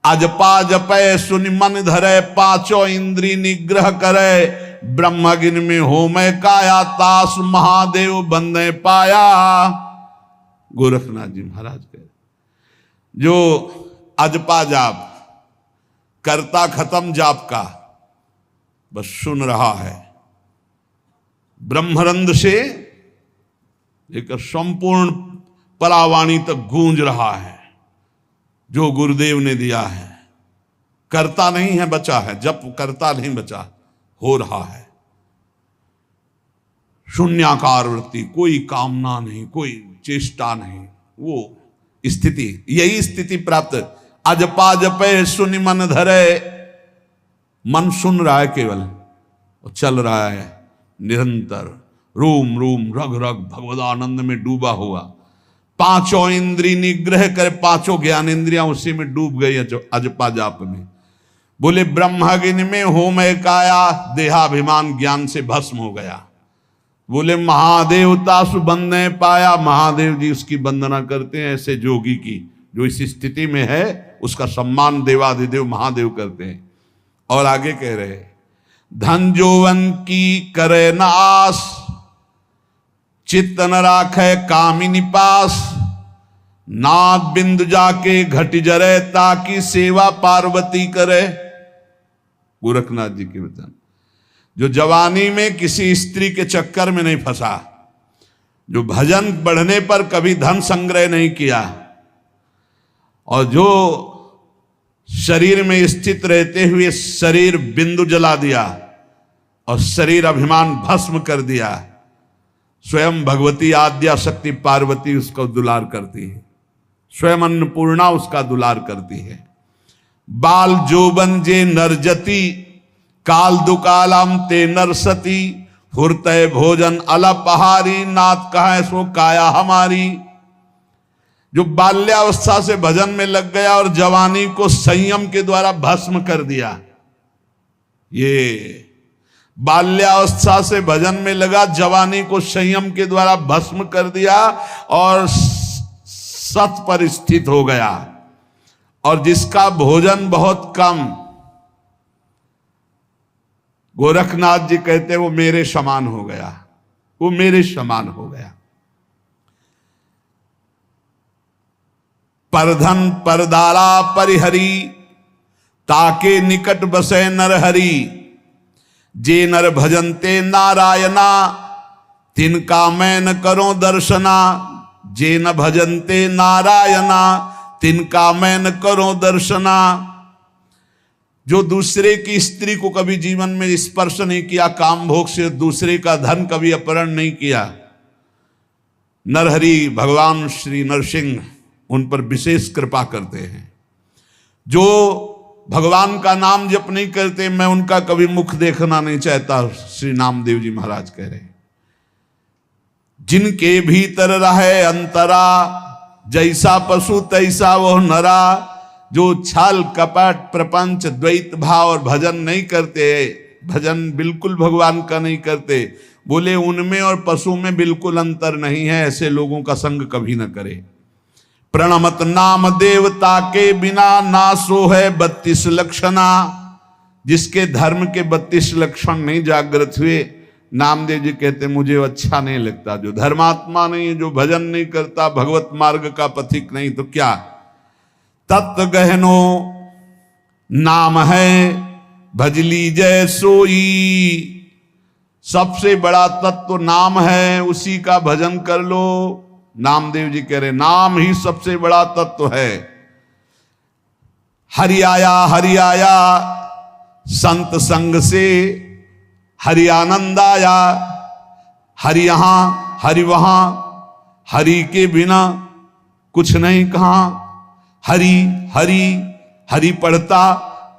अजपा जपय सुनि मन धरे, पांचों इंद्री निग्रह करे, ब्रह्मगिन में होमय काया, तास महादेव बंदे पाया। गोरखनाथ जी महाराज कह जो अजपा जाप, करता खत्म जाप का, बस सुन रहा है, ब्रह्मरंध से लेकर संपूर्ण परावाणी तक गूंज रहा है जो गुरुदेव ने दिया है। करता नहीं है बचा है, जप करता नहीं बचा, हो रहा है। शून्याकार वृत्ति, कोई कामना नहीं, कोई चेष्टा नहीं, वो स्थिति, यही स्थिति प्राप्त। अजपा जपे सुनि मन धरे, मन सुन रहा है केवल और चल रहा है निरंतर, रूम रूम रग रग भगवदानंद में डूबा हुआ। पांचों इंद्री निग्रह कर, पांचों ज्ञान इंद्रियां उसी में डूब गई अजपा जाप में। बोले ब्रह्मगिन में होमय काया, देहाभिमान ज्ञान से भस्म हो गया। बोले महादेवता सुबंदे पाया, महादेव जी उसकी वंदना करते हैं ऐसे जोगी की, जो इस स्थिति में है उसका सम्मान देवाधिदेव महादेव करते हैं। और आगे कह रहे धन जोवन की करे न आस, चित्त न राखे कामिनी पास, नाथ बिंदु जाके घट जरे, ताकि सेवा पार्वती करे। गोरखनाथ जी के वचन। जो जवानी में किसी स्त्री के चक्कर में नहीं फंसा, जो भजन बढ़ने पर कभी धन संग्रह नहीं किया, और जो शरीर में स्थित रहते हुए शरीर बिंदु जला दिया और शरीर अभिमान भस्म कर दिया, स्वयं भगवती आद्या शक्ति पार्वती उसका दुलार करती है, स्वयं अन्नपूर्णा उसका दुलार करती है। बाल जोबन जे नरजती, काल दुकालम ते नरसती, फुरतय भोजन अलपहारी, नाथ कहा सो काया हमारी। जो बाल्यावस्था से भजन में लग गया और जवानी को संयम के द्वारा भस्म कर दिया, ये बाल्यावस्था से भजन में लगा, जवानी को संयम के द्वारा भस्म कर दिया और सत पर स्थित हो गया। और जिसका भोजन बहुत कम, गोरखनाथ जी कहते वो मेरे समान हो गया, वो मेरे समान हो गया। परधन परदारा परिहरी, ताके निकट बसे नरहरि, जे नर भजनते नारायणा, तिनका मैं न करो दर्शना। जे न भजनते नारायणा, तिनका मैं न करो दर्शना। जो दूसरे की स्त्री को कभी जीवन में स्पर्श नहीं किया, काम भोग से दूसरे का धन कभी अपहरण नहीं किया, नरहरि भगवान श्री नरसिंह उन पर विशेष कृपा करते हैं। जो भगवान का नाम जप नहीं करते, मैं उनका कभी मुख देखना नहीं चाहता, श्री नामदेव जी महाराज कह रहे हैं। जिनके भीतर रहे अंतरा, जैसा पशु तैसा वह नरा। जो छल कपट प्रपंच द्वैत भाव और भजन नहीं करते, भजन बिल्कुल भगवान का नहीं करते, बोले उनमें और पशु में बिल्कुल अंतर नहीं है, ऐसे लोगों का संग कभी न करे। प्रणमत नाम देवता के बिना, ना सो है 32 लक्षणा। जिसके धर्म के 32 लक्षण नहीं जागृत हुए, नामदेव जी कहते मुझे अच्छा नहीं लगता। जो धर्मात्मा नहीं है, जो भजन नहीं करता, भगवत मार्ग का पथिक नहीं, तो क्या तत्व गहनो नाम है भजली जय सोई। सबसे बड़ा तत्व नाम है, उसी का भजन कर लो। नामदेव जी कह रहे नाम ही सबसे बड़ा तत्व है। हरि आया संत संग से, हरि आनंद आया। हरि यहां हरि वहां, हरि के बिना कुछ नहीं कहा। हरि हरि हरि पढ़ता,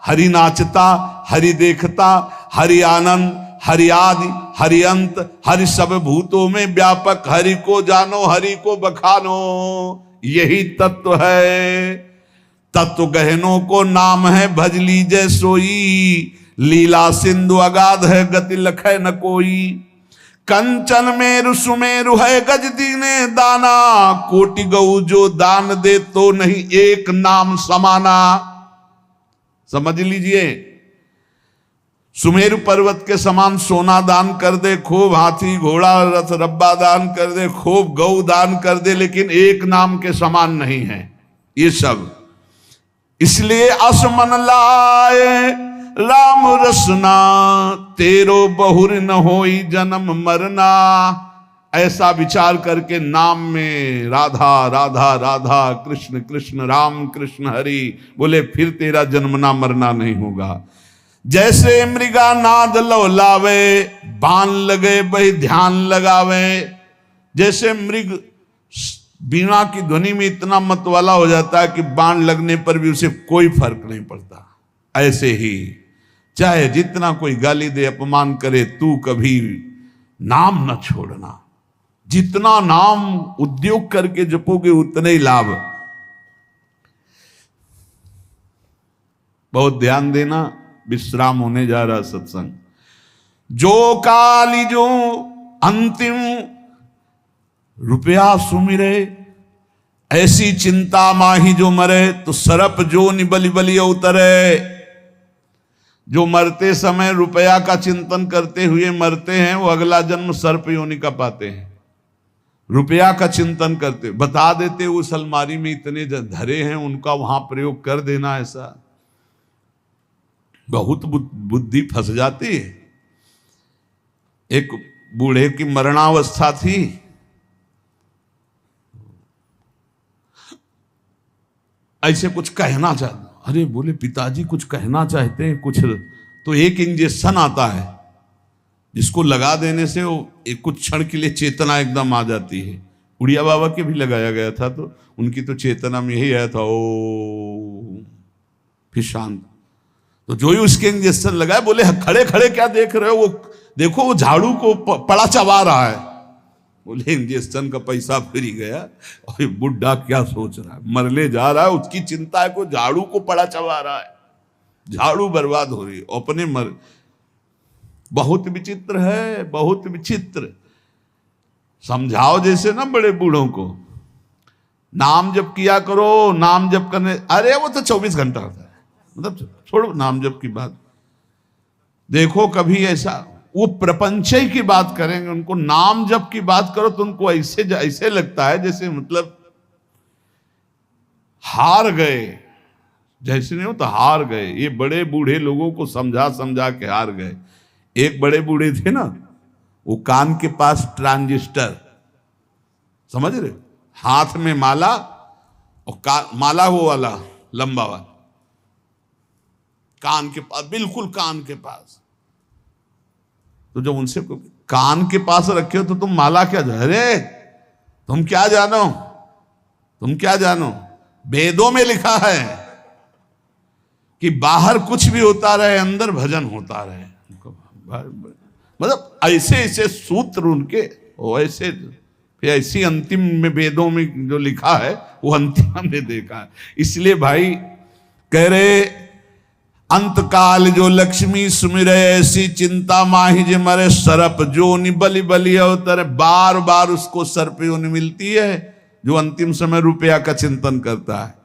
हरि नाचता, हरि देखता, हरि आनंद, हरि आदि, हरि अंत, हरि सब भूतों में व्यापक। हरि को जानो, हरि को बखानो, यही तत्व है। तत्व गहनों को नाम है भज लीजय सोई। लीला सिंधु अगाध है, गति लखै न कोई। कंचन मेरु सुमेरु है, गज दीने दाना। कोटि गऊ जो दान दे, तो नहीं एक नाम समाना। समझ लीजिए, सुमेरु पर्वत के समान सोना दान कर दे, खूब हाथी घोड़ा रथ रब्बा दान कर दे, खूब गौ दान कर दे, लेकिन एक नाम के समान नहीं है ये सब। इसलिए असमन लाए राम रसना, तेरो बहुर न होई जन्म मरना। ऐसा विचार करके नाम में राधा राधा राधा, कृष्ण कृष्ण राम कृष्ण हरि बोले, फिर तेरा जन्मना मरना नहीं होगा। जैसे मृगा नाद लौलावे, बाण लगे बही ध्यान लगावे। जैसे मृग बीणा की ध्वनि में इतना मतवाला हो जाता है कि बाण लगने पर भी उसे कोई फर्क नहीं पड़ता, ऐसे ही चाहे जितना कोई गाली दे अपमान करे, तू कभी नाम न छोड़ना। जितना नाम उद्योग करके जपोगे उतने ही लाभ। बहुत ध्यान देना, विश्राम होने जा रहा सत्संग। जो काली जो अंतिम रुपया सुमिरे, ऐसी चिंता माही जो मरे, तो सरप जो निबली बली उतरे। जो मरते समय रुपया का चिंतन करते हुए मरते हैं, वो अगला जन्म सर्प योनि का पाते हैं। रुपया का चिंतन करते, बता देते उस अलमारी में इतने धरे हैं, उनका वहां प्रयोग कर देना। ऐसा बहुत बुद्धि फंस जाती है। एक बूढ़े की मरणावस्था थी, ऐसे कुछ कहना चाहते, अरे बोले पिताजी कुछ कहना चाहते हैं कुछ, तो एक इंजेक्शन आता है जिसको लगा देने से वो एक कुछ क्षण के लिए चेतना एकदम आ जाती है। उड़िया बाबा के भी लगाया गया था, तो उनकी तो चेतना में यही आया था, ओ फिर शांत। तो जो ही उसके इंजेक्शन लगाए, बोले खड़े खड़े क्या देख रहे हो, वो देखो वो झाड़ू को पड़ा चबा रहा है। बोले इंजेक्शन का पैसा फिर ही गया, और बुढ़ा क्या सोच रहा है, मरले जा रहा है, उसकी चिंता है को झाड़ू को पड़ा चबा रहा है, झाड़ू बर्बाद हो रही है, अपने मर। बहुत विचित्र है, बहुत विचित्र। समझाओ जैसे ना बड़े बूढ़ों को, नाम जप किया करो, नाम जप करने, अरे वो तो 24 घंटा होता है, मतलब छोड़ो नाम जप की बात। देखो कभी ऐसा वो प्रपंच की बात करेंगे, उनको नाम जप की बात करो तो उनको ऐसे लगता है जैसे मतलब हार गए, जैसे नहीं हो तो हार गए। ये बड़े बूढ़े लोगों को समझा समझा के हार गए। एक बड़े बूढ़े थे ना, वो कान के पास ट्रांजिस्टर, समझ रहे, हाथ में माला, और माला वो वाला लंबा वाला, कान के पास, बिल्कुल कान के पास। तो जब उनसे कान के पास रखे हो तो तुम माला क्या, अरे तुम क्या जानो, तुम क्या जानो, वेदों में लिखा है कि बाहर कुछ भी होता रहे, अंदर भजन होता रहे। मतलब ऐसे ऐसे सूत्र उनके, ऐसे फिर ऐसी अंतिम में वेदों में जो लिखा है वो अंतिम हमने देखा है। इसलिए भाई कह रहे, अंत काल जो लक्ष्मी सुमिरे, ऐसी चिंता माही जे मरे, सरप जोनि बलि बलि अवतर। बार बार उसको सर्प योनि मिलती है जो अंतिम समय रुपया का चिंतन करता है।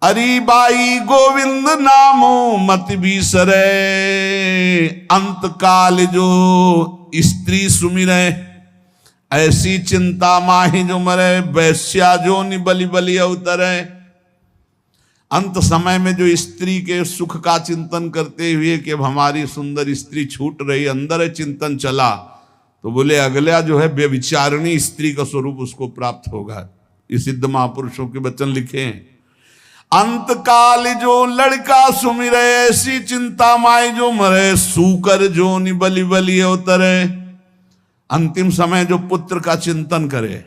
अरी बाई गोविंद नामो मत बिसरे, अंत काल जो स्त्री सुमिरे, ऐसी चिंता माही जो मरे, वैश्या जोनि बलि बलि अवतरे। अंत समय में जो स्त्री के सुख का चिंतन करते हुए कि अब हमारी सुंदर स्त्री छूट रही, अंदर चिंतन चला, तो बोले अगला जो है व्यभिचारिणी स्त्री का स्वरूप उसको प्राप्त होगा। ये सिद्ध महापुरुषों के वचन लिखे हैं। अंत काल जो लड़का सुमिरे, ऐसी चिंता माई जो मरे, सूकर जोनि बलि बलि अवतरे। अंतिम समय जो पुत्र का चिंतन करे,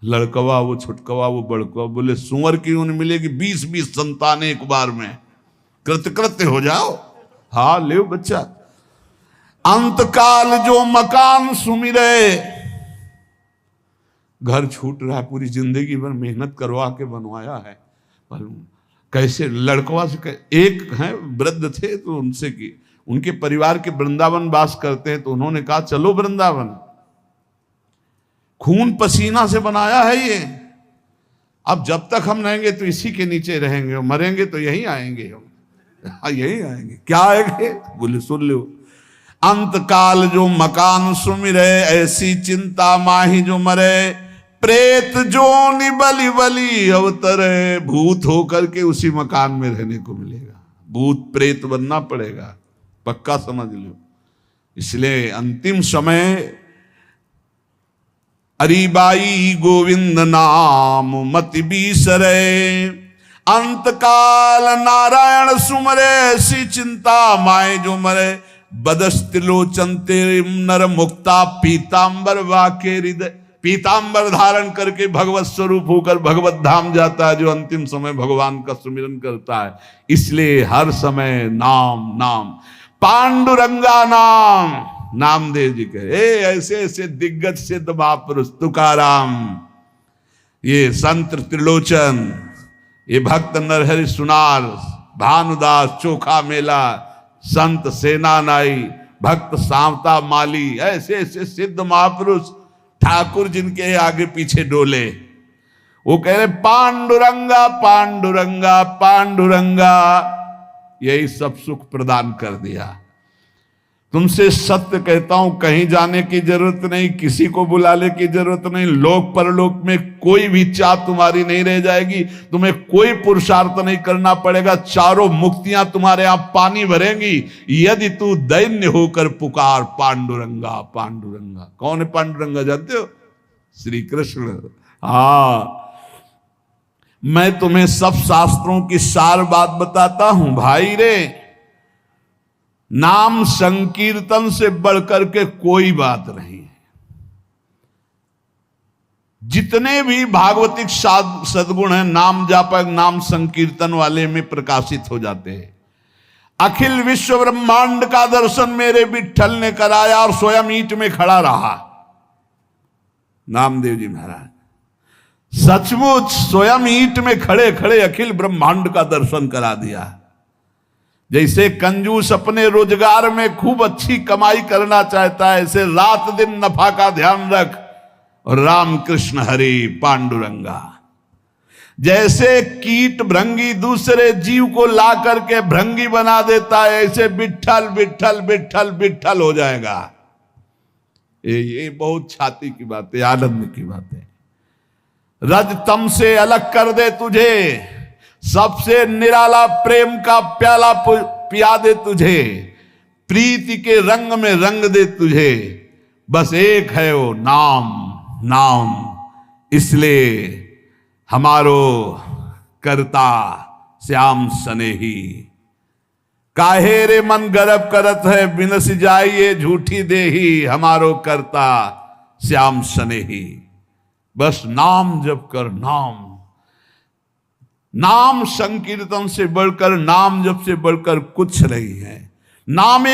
लड़कवा वो छुटकवा वो बड़कवा, बोले सुअर की ऊन मिलेगी, 20-20 संतान एक बार में, कृतकृत्य हो जाओ, हाँ ले बच्चा। अंत काल जो मकान सुमिरे, घर छूट रहा है, पूरी जिंदगी भर मेहनत करवा के बनवाया है, पर कैसे लड़कवा से। एक है वृद्ध थे, तो उनसे की, उनके परिवार के वृंदावन वास करते हैं, तो उन्होंने कहा चलो वृंदावन, खून पसीना से बनाया है ये, अब जब तक हम रहेंगे तो इसी के नीचे रहेंगे, और मरेंगे तो यहीं आएंगे हम। हाँ यही आएंगे। क्या आएंगे? बोले सुन लो, अंत काल जो मकान सुमिरे, ऐसी चिंता माही जो मरे, प्रेत जोनि बलि बलि अवतरे। भूत होकर के उसी मकान में रहने को मिलेगा, भूत प्रेत बनना पड़ेगा, पक्का समझ लो। इसलिए अंतिम समय अरिबाई गोविंद नाम मति बीसरे, अंत काल नारायण सुमरे, ऐसी चिंता माए जो मरे। बदस्तिलोचन तेरे नर मुक्ता, पीतांबर वाके हृदय। पीतांबर धारण करके भगवत स्वरूप होकर भगवत धाम जाता है जो अंतिम समय भगवान का सुमिरन करता है। इसलिए हर समय नाम नाम, पांडुरंगा नाम। नामदेव जी कहे ऐसे ऐसे दिग्गज सिद्ध महापुरुष, तुकाराम, ये संत त्रिलोचन, ये भक्त नरहरि सुनार, भानुदास, चोखा मेला, संत सेनानाई, भक्त सांवता माली, ऐसे ऐसे सिद्ध महापुरुष ठाकुर जिनके आगे पीछे डोले, वो कह रहे पांडुरंगा पांडुरंगा पांडुरंगा, यही सब सुख प्रदान कर दिया। तुमसे सत्य कहता हूं, कहीं जाने की जरूरत नहीं, किसी को बुलाने की जरूरत नहीं, लोक परलोक में कोई भी चाह तुम्हारी नहीं रह जाएगी, तुम्हें कोई पुरुषार्थ नहीं करना पड़ेगा, चारों मुक्तियां तुम्हारे यहां पानी भरेंगी यदि तू दैन्य होकर पुकार पांडुरंगा पांडुरंगा। कौन है पांडुरंगा जानते हो? श्री कृष्ण। हाँ, मैं तुम्हें सब शास्त्रों की सार बात बताता हूं भाई रे, नाम संकीर्तन से बढ़कर के कोई बात नहीं है। जितने भी भागवतिक सद्गुण हैं, नाम जापक नाम संकीर्तन वाले में प्रकाशित हो जाते हैं। अखिल विश्व ब्रह्मांड का दर्शन मेरे विट्ठल ने कराया और स्वयं ईंट में खड़ा रहा। नामदेव जी महाराज सचमुच स्वयं ईंट में खड़े खड़े अखिल ब्रह्मांड का दर्शन करा दिया। जैसे कंजूस अपने रोजगार में खूब अच्छी कमाई करना चाहता है, ऐसे रात दिन नफा का ध्यान रख। और राम कृष्ण हरि पांडुरंगा, जैसे कीट भृंगी दूसरे जीव को ला करके भृंगी बना देता है, ऐसे विट्ठल विट्ठल विट्ठल विट्ठल हो जाएगा। ये बहुत छाती की बात है, आनंद की बात है। रजतम से अलग कर दे तुझे, सबसे निराला प्रेम का प्याला पिया दे तुझे, प्रीति के रंग में रंग दे तुझे, बस एक है वो नाम नाम। इसलिए हमारो करता श्याम सनेही, काहे रे मन गर्भ करत है, बिनस जाइए झूठी देही, हमारो करता श्याम सनेही। बस नाम जप कर, नाम नाम संकीर्तन से बढ़कर, नाम जप से बढ़कर कुछ नहीं है। नाम